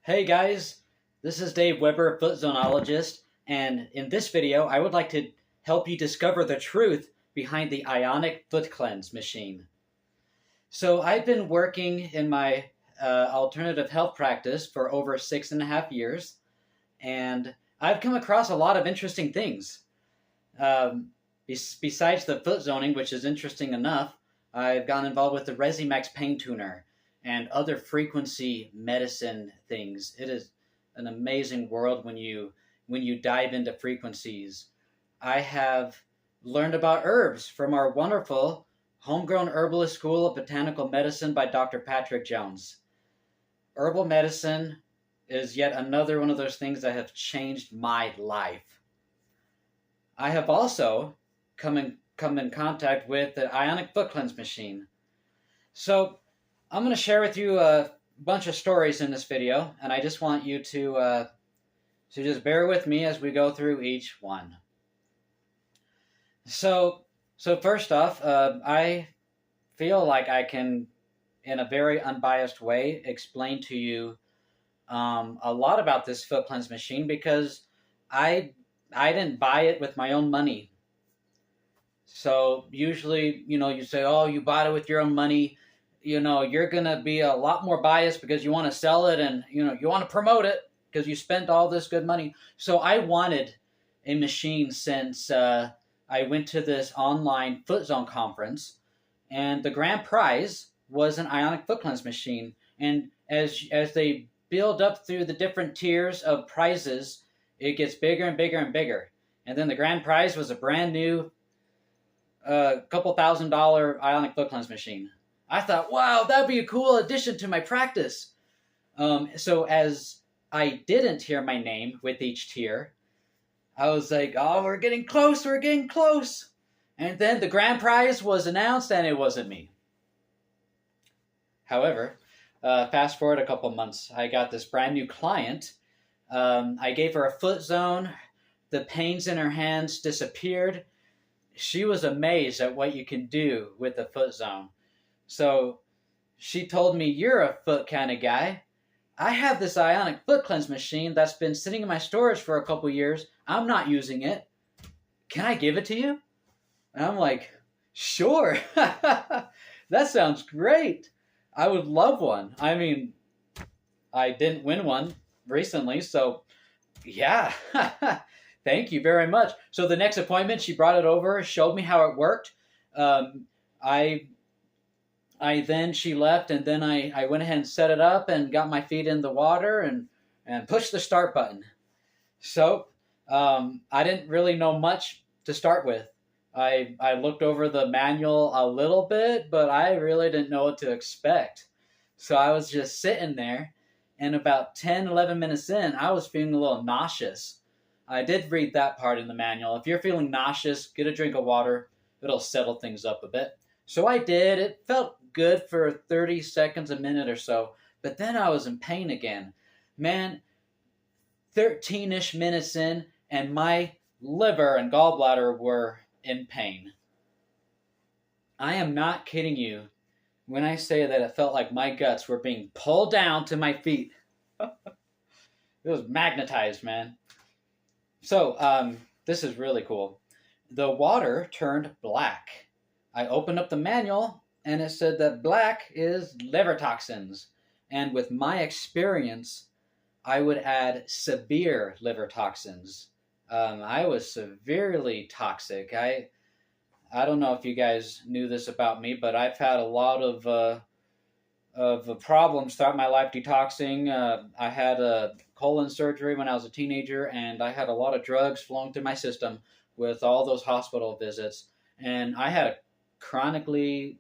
Hey guys, this is Dave Weber, foot zonologist, and in this video I would like to help you discover the truth behind the Ionic foot cleanse machine. So I've been working in my alternative health practice for over 6.5 years, and I've come across a lot of interesting things. Besides the foot zoning, which is interesting enough, I've gotten involved with the Resimax pain tuner and other frequency medicine things. It is an amazing world when you dive into frequencies. I have learned about herbs from our wonderful Homegrown Herbalist School of Botanical Medicine by Dr. Patrick Jones. Herbal medicine is yet another one of those things that have changed my life. I have also come in contact with the Ionic foot cleanse machine. So I'm going to share with you a bunch of stories in this video, and I just want you to just bear with me as we go through each one. So first off, I feel like I can, in a very unbiased way, explain to you a lot about this foot cleanse machine because I didn't buy it with my own money. So usually, you say, oh, you bought it with your own money. You're going to be a lot more biased because you want to sell it and, you want to promote it because you spent all this good money. So I wanted a machine since I went to this online foot zone conference, and the grand prize was an Ionic foot cleanse machine. And as they build up through the different tiers of prizes, it gets bigger and bigger and bigger. And then the grand prize was a brand new couple $1,000 Ionic foot cleanse machine. I thought, wow, that'd be a cool addition to my practice. So as I didn't hear my name with each tier, I was like, oh, we're getting close. And then the grand prize was announced, and it wasn't me. However, fast forward a couple months, I got this brand new client. I gave her a foot zone. The pains in her hands disappeared. She was amazed at what you can do with the foot zone. So she told me, you're a foot kind of guy. I have this Ionic foot cleanse machine that's been sitting in my storage for a couple years. I'm not using it. Can I give it to you? And I'm like, sure. That sounds great. I would love one. I mean, I didn't win one recently, so yeah. Thank you very much. So the next appointment, she brought it over, showed me how it worked. She left, and then I went ahead and set it up and got my feet in the water and pushed the start button. So I didn't really know much to start with. I looked over the manual a little bit, but I really didn't know what to expect. So I was just sitting there, and about 10, 11 minutes in, I was feeling a little nauseous. I did read that part in the manual. If you're feeling nauseous, get a drink of water. It'll settle things up a bit. So I did. It felt good for 30 seconds, a minute or so. But then I was in pain again. Man, 13-ish minutes in, and my liver and gallbladder were in pain. I am not kidding you when I say that it felt like my guts were being pulled down to my feet. It was magnetized, man. So, this is really cool. The water turned black. I opened up the manual, and it said that black is liver toxins. And with my experience, I would add severe liver toxins. I was severely toxic. I don't know if you guys knew this about me, but I've had a lot of problems throughout my life detoxing. I had a colon surgery when I was a teenager, and I had a lot of drugs flowing through my system with all those hospital visits. And I had a chronically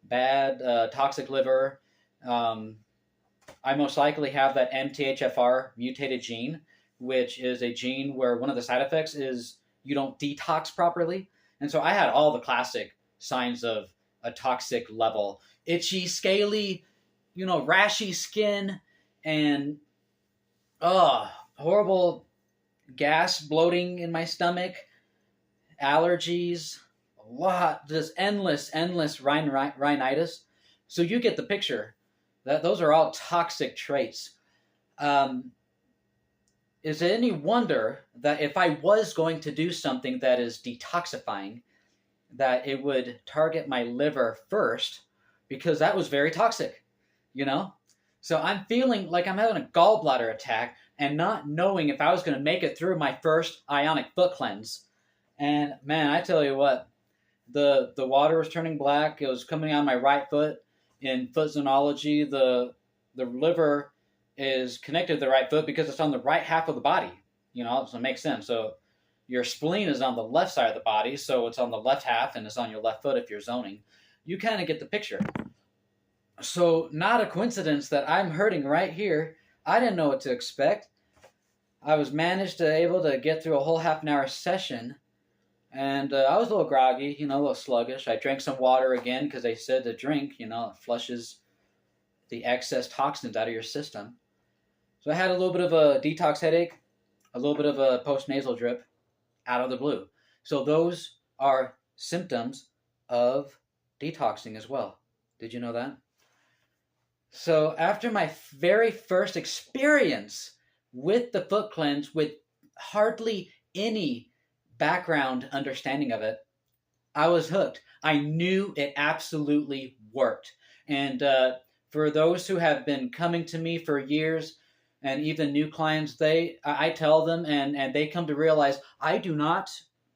bad toxic liver. I most likely have that MTHFR mutated gene, which is a gene where one of the side effects is you don't detox properly. And so I had all the classic signs of a toxic level. Itchy, scaly, rashy skin, and horrible gas, bloating in my stomach, allergies, a lot, just endless rhinitis. So you get the picture. Those are all toxic traits. Is it any wonder that if I was going to do something that is detoxifying, that it would target my liver first, because that was very toxic, you know? So I'm feeling like I'm having a gallbladder attack and not knowing if I was going to make it through my first Ionic foot cleanse. And man, I tell you what, the water was turning black. It was coming on my right foot. In foot zonology, the liver is connected to the right foot because it's on the right half of the body. You know, so it makes sense. So your spleen is on the left side of the body, so it's on the left half and it's on your left foot if you're zoning. You kind of get the picture. So not a coincidence that I'm hurting right here. I didn't know what to expect. I was able to get through a whole half an hour session, and I was a little groggy, you know, a little sluggish. I drank some water again because they said to drink, you know, it flushes the excess toxins out of your system. So I had a little bit of a detox headache, a little bit of a post-nasal drip out of the blue. So those are symptoms of detoxing as well. Did you know that? So after my very first experience with the foot cleanse, with hardly any background understanding of it, I was hooked. I knew it absolutely worked. And for those who have been coming to me for years, and even new clients, I tell them, and they come to realize I do not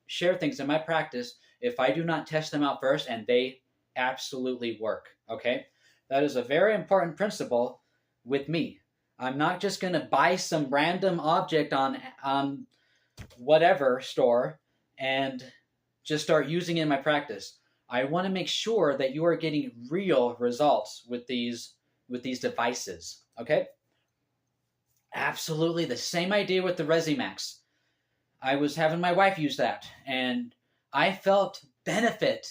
share things in my practice if I do not test them out first, and they absolutely work. Okay, that is a very important principle with me. I'm not just going to buy some random object on whatever store and just start using it in my practice. I want to make sure that you are getting real results with these devices. Okay. Absolutely the same idea with the Resimax. I was having my wife use that, and I felt benefit.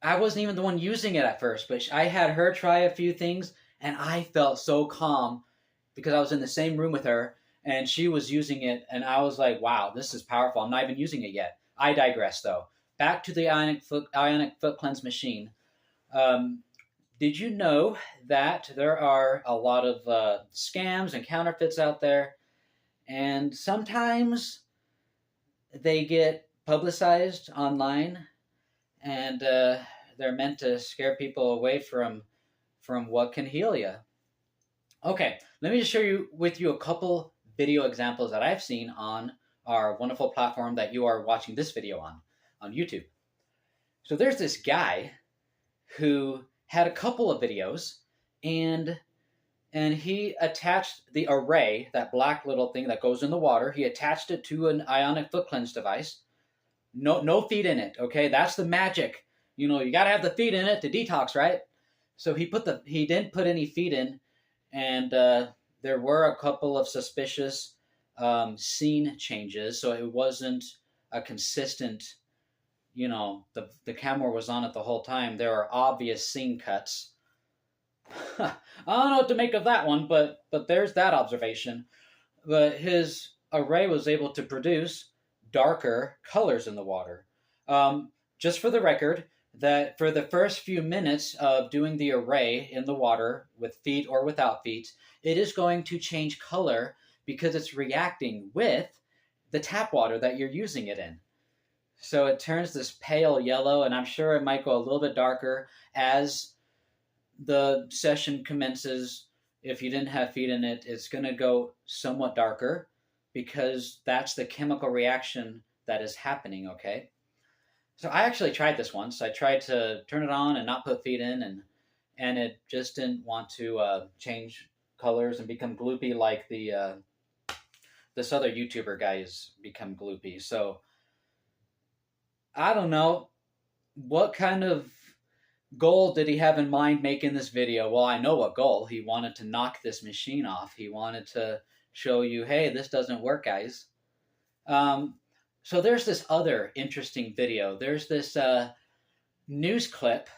I wasn't even the one using it at first, but I had her try a few things, and I felt so calm because I was in the same room with her, and she was using it, and I was like, wow, this is powerful. I'm not even using it yet. I digress, though. Back to the Ionic foot cleanse machine. Did you know that there are a lot of scams and counterfeits out there, and sometimes they get publicized online, and they're meant to scare people away from what can heal you? Okay, let me just share with you a couple video examples that I've seen on our wonderful platform that you are watching this video on YouTube. So there's this guy who had a couple of videos, and he attached the array, that black little thing that goes in the water. He attached it to an Ionic foot cleanse device. No feet in it. Okay, that's the magic. You know, you got to have the feet in it to detox, right? So he didn't put any feet in, and there were a couple of suspicious scene changes. So it wasn't a consistent. You know, the camera was on it the whole time. There are obvious scene cuts. I don't know what to make of that one, but there's that observation. But his array was able to produce darker colors in the water. Just for the record, that for the first few minutes of doing the array in the water, with feet or without feet, it is going to change color because it's reacting with the tap water that you're using it in. So it turns this pale yellow, and I'm sure it might go a little bit darker as the session commences. If you didn't have feet in it, it's going to go somewhat darker because that's the chemical reaction that is happening, okay? So I actually tried this once. I tried to turn it on and not put feet in, and it just didn't want to change colors and become gloopy like this other YouTuber guy has become gloopy. So I don't know what kind of goal did he have in mind making this video. Well, I know what goal. He wanted to knock this machine off. He wanted to show you, hey, this doesn't work, guys. So there's this other interesting video. There's this news clip,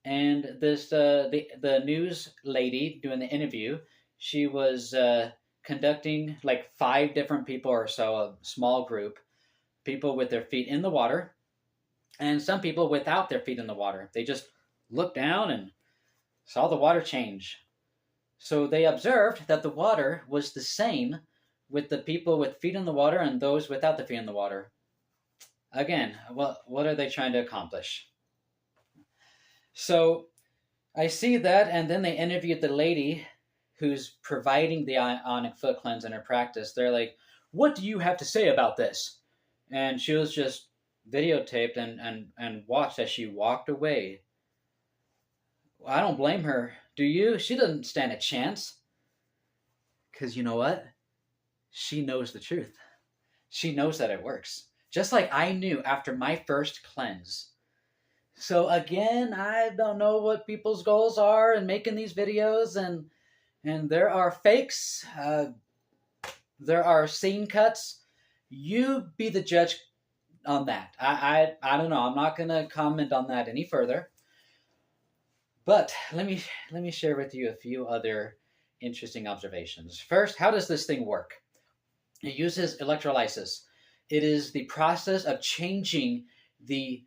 and this the news lady doing the interview, she was conducting like 5 different people or so, a small group, people with their feet in the water, and some people without their feet in the water. They just looked down and saw the water change. So they observed that the water was the same with the people with feet in the water and those without the feet in the water. Again, what are they trying to accomplish? So I see that, and then they interviewed the lady who's providing the Ionic foot cleanse in her practice. They're like, "What do you have to say about this?" And she was just videotaped and watched as she walked away. I don't blame her. Do you? She doesn't stand a chance. Because you know what? She knows the truth. She knows that it works. Just like I knew after my first cleanse. So again, I don't know what people's goals are in making these videos, and there are fakes, there are scene cuts. You be the judge on that. I don't know. I'm not gonna comment on that any further. But let me share with you a few other interesting observations. First, how does this thing work? It uses electrolysis. It is the process of changing the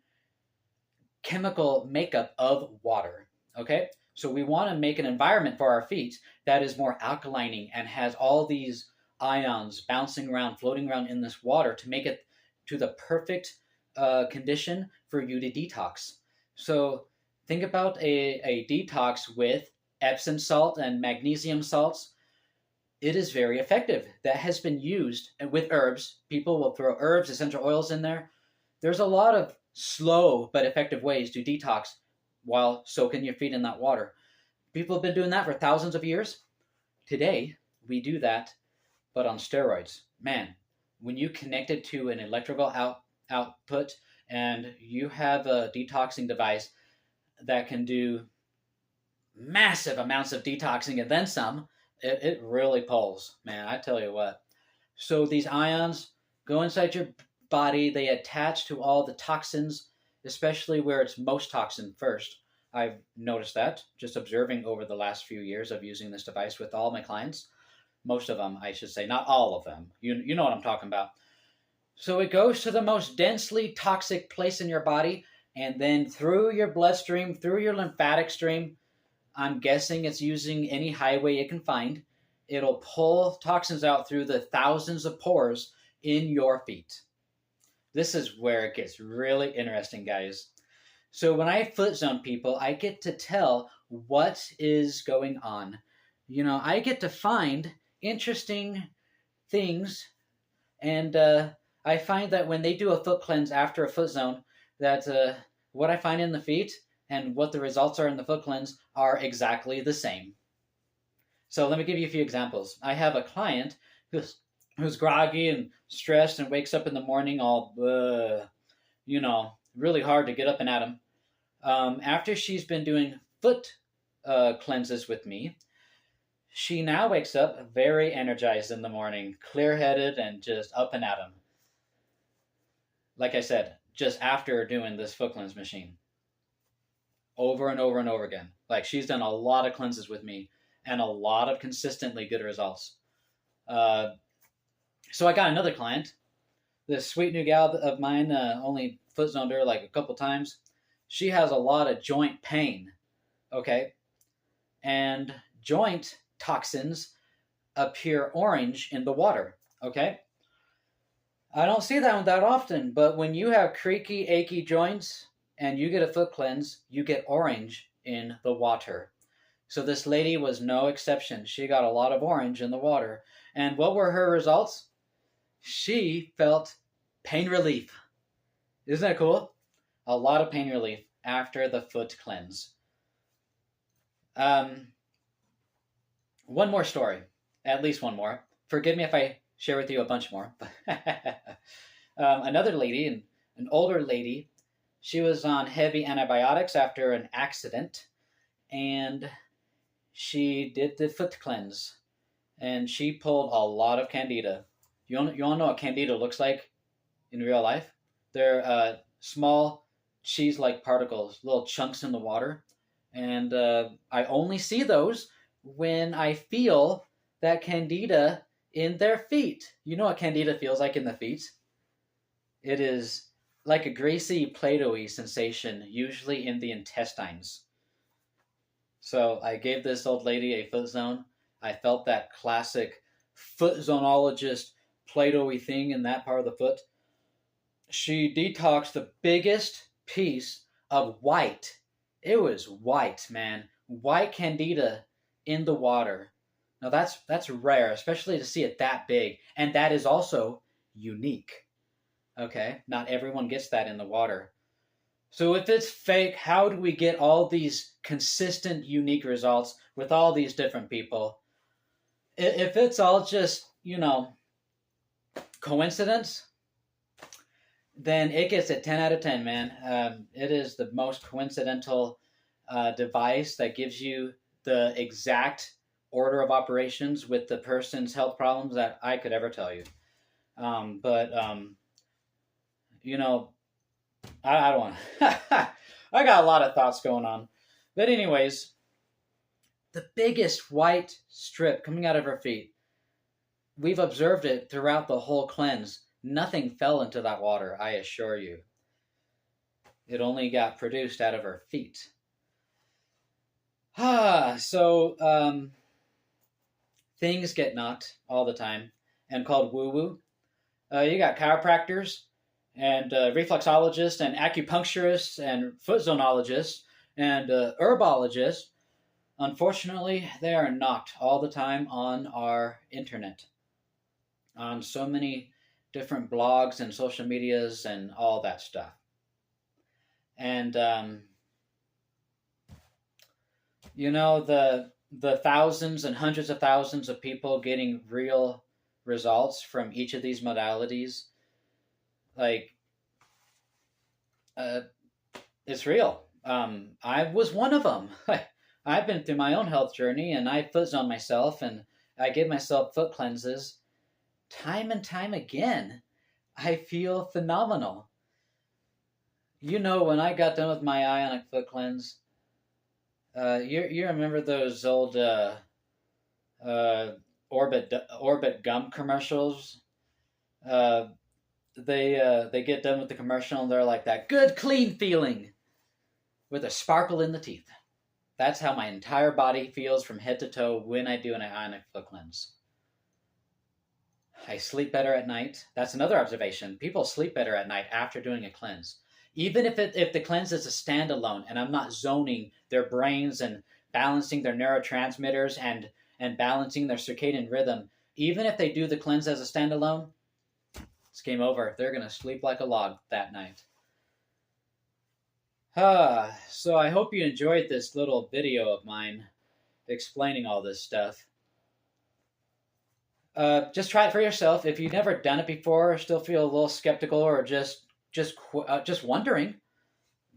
chemical makeup of water. Okay? So we want to make an environment for our feet that is more alkalining and has all these ions bouncing around, floating around in this water to make it to the perfect condition for you to detox. So think about a detox with Epsom salt and magnesium salts. It is very effective. That has been used with herbs. People will throw herbs, essential oils in there. There's a lot of slow but effective ways to detox while soaking your feet in that water. People have been doing that for thousands of years. Today, we do that, but on steroids. Man, when you connect it to an electrical output and you have a detoxing device that can do massive amounts of detoxing and then some, it really pulls, man, I tell you what. So these ions go inside your body, they attach to all the toxins, especially where it's most toxin first. I've noticed that just observing over the last few years of using this device with all my clients. Most of them, I should say, not all of them. You know what I'm talking about. So it goes to the most densely toxic place in your body, and then through your bloodstream, through your lymphatic stream, I'm guessing it's using any highway it can find. It'll pull toxins out through the thousands of pores in your feet. This is where it gets really interesting, guys. So when I foot zone people, I get to tell what is going on. You know, I get to find interesting things, and I find that when they do a foot cleanse after a foot zone, that what I find in the feet and what the results are in the foot cleanse are exactly the same. So let me give you a few examples. I have a client who's groggy and stressed and wakes up in the morning all, really hard to get up and at him. After she's been doing foot cleanses with me, she now wakes up very energized in the morning, clear-headed and just up and at him. Like I said, just after doing this foot cleanse machine. Over and over and over again. Like, she's done a lot of cleanses with me and a lot of consistently good results. So I got another client. This sweet new gal of mine only foot zoned her like a couple times. She has a lot of joint pain, okay? And joint toxins appear orange in the water, okay? I don't see that often, but when you have creaky, achy joints and you get a foot cleanse, you get orange in the water. So this lady was no exception. She got a lot of orange in the water. And what were her results? She felt pain relief. Isn't that cool? A lot of pain relief after the foot cleanse. One more story. At least one more. Forgive me if I share with you a bunch more. Another lady, an older lady, she was on heavy antibiotics after an accident, and she did the foot cleanse, and she pulled a lot of candida. You want to know what candida looks like in real life? They're small cheese-like particles, little chunks in the water, and I only see those when I feel that candida in their feet. You know what candida feels like in the feet? It is like a greasy, Play-Doh-y sensation, usually in the intestines. So I gave this old lady a foot zone. I felt that classic foot zonologist Play-Doh-y thing in that part of the foot. She detoxed the biggest piece of white. It was white, man. White candida in the water. Now that's rare, especially to see it that big, and that is also unique. Okay, not everyone gets that in the water. So if it's fake, how do we get all these consistent, unique results with all these different people? If it's all just, coincidence, then it gets a 10 out of 10, man. It is the most coincidental device that gives you the exact order of operations with the person's health problems that I could ever tell you. But I don't want to. I got a lot of thoughts going on. But anyways, the biggest white strip coming out of her feet, we've observed it throughout the whole cleanse. Nothing fell into that water, I assure you. It only got produced out of her feet. So things get knocked all the time and called woo-woo. You got chiropractors and reflexologists and acupuncturists and foot zonologists and herbologists. Unfortunately, they are knocked all the time on our internet, on so many different blogs and social medias and all that stuff. And the thousands and hundreds of thousands of people getting real results from each of these modalities, like, it's real. I was one of them. I've been through my own health journey, and I foot zone myself, and I give myself foot cleanses time and time again. I feel phenomenal. When I got done with my Ionic foot cleanse, you remember those old Orbit gum commercials? They get done with the commercial and they're like, that good clean feeling with a sparkle in the teeth. That's how my entire body feels from head to toe when I do an Ionic foot cleanse. I sleep better at night. That's another observation. People sleep better at night after doing a cleanse. Even if the cleanse is a standalone and I'm not zoning their brains and balancing their neurotransmitters and balancing their circadian rhythm, even if they do the cleanse as a standalone, it's game over. They're going to sleep like a log that night. So I hope you enjoyed this little video of mine explaining all this stuff. Just try it for yourself. If you've never done it before, or still feel a little skeptical, or just wondering,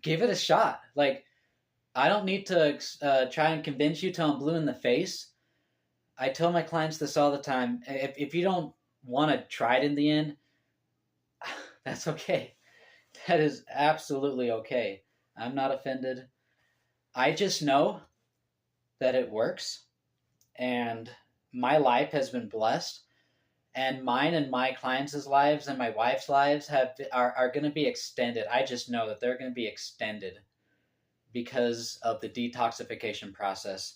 give it a shot. Like, I don't need to try and convince you till I'm blue in the face. I tell my clients this all the time. If you don't want to try it in the end, that's okay. That is absolutely okay. I'm not offended. I just know that it works, and my life has been blessed, and mine and my clients' lives and my wife's lives are going to be extended. I just know that they're going to be extended because of the detoxification process.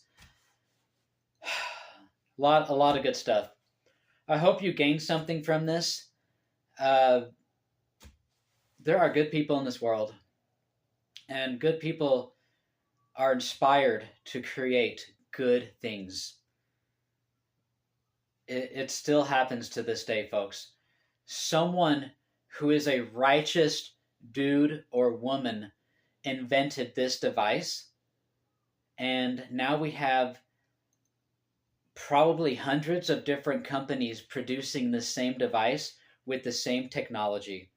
A lot of good stuff. I hope you gained something from this. There are good people in this world, and good people are inspired to create good things. It still happens to this day, folks. Someone who is a righteous dude or woman invented this device, and now we have probably hundreds of different companies producing the same device with the same technology.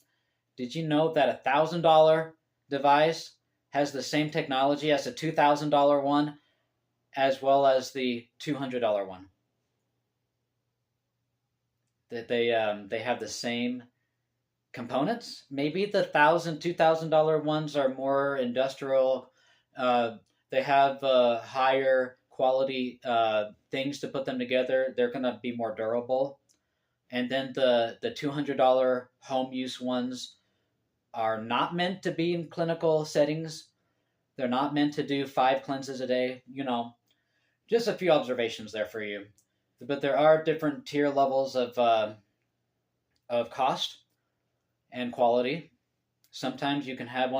Did you know that $1,000 device has the same technology as a $2,000 one, as well as the $200 one? That they have the same components. Maybe the $1,000, $2,000 ones are more industrial. They have higher quality things to put them together. They're going to be more durable. And then the $200 home use ones are not meant to be in clinical settings. They're not meant to do 5 cleanses a day. Just a few observations there for you. But there are different tier levels of cost and quality. Sometimes you can have one